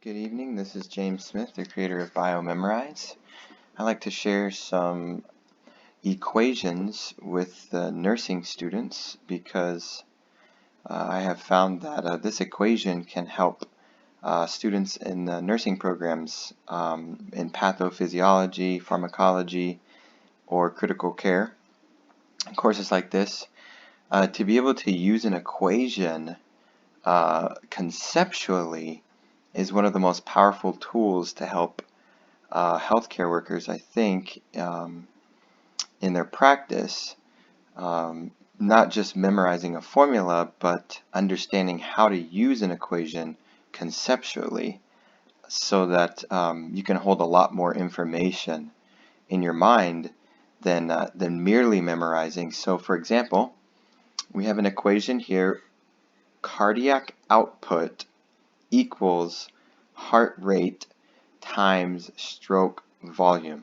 Good evening, this is James Smith, the creator of BioMemorize. I'd like to share some equations with nursing students because I have found that this equation can help students in the nursing programs in pathophysiology, pharmacology, or critical care. Courses like this, to be able to use an equation conceptually is one of the most powerful tools to help healthcare workers, I think, in their practice, not just memorizing a formula, but understanding how to use an equation conceptually so that you can hold a lot more information in your mind than merely memorizing. So, for example, we have an equation here: cardiac output equals heart rate times stroke volume.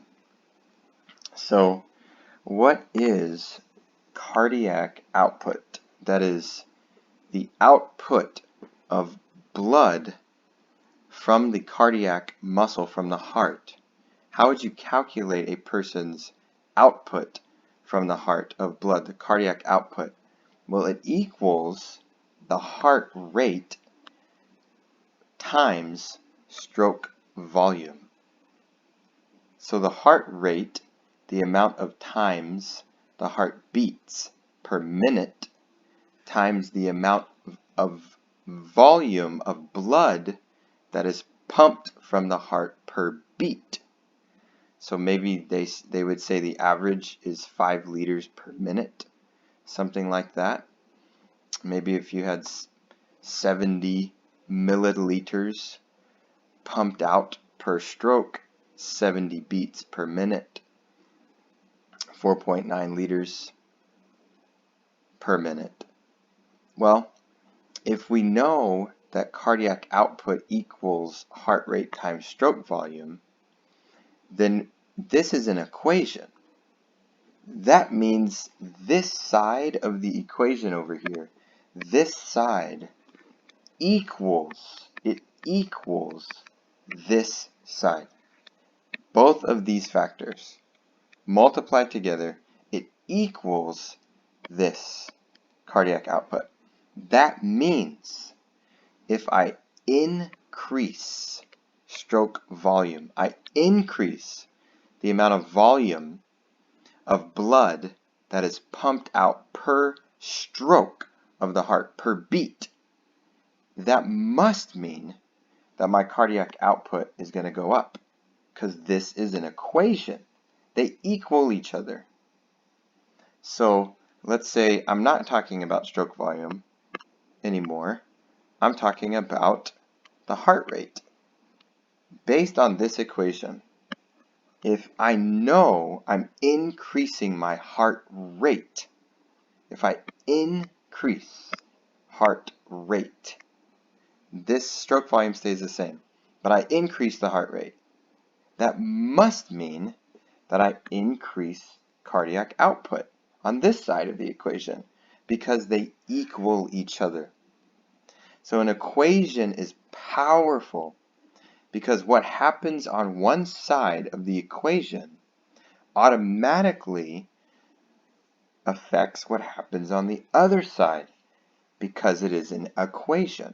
So what is cardiac output? That is the output of blood from the cardiac muscle, from the heart. How would you calculate a person's output from the heart of blood, the cardiac output? Well, it equals the heart rate times stroke volume. So the heart rate, the amount of times the heart beats per minute, times the amount of volume of blood that is pumped from the heart per beat. So maybe they would say the average is 5 liters per minute, something like that. Maybe if you had 70 milliliters pumped out per stroke, 70 beats per minute, 4.9 liters per minute. Well, if we know that cardiac output equals heart rate times stroke volume, then this is an equation. That means this side of the equation over here, this side equals this side. Both of these factors multiplied together, it equals this cardiac output. That means if I increase stroke volume, I increase the amount of volume of blood that is pumped out per stroke of the heart, per beat, that must mean that my cardiac output is going to go up, because this is an equation. They equal each other. So let's say I'm not talking about stroke volume anymore. I'm talking about the heart rate. Based on this equation, if I know I'm increasing my heart rate, if I increase heart rate, this stroke volume stays the same, but I increase the heart rate. That must mean that I increase cardiac output on this side of the equation because they equal each other. So an equation is powerful because what happens on one side of the equation automatically affects what happens on the other side because it is an equation.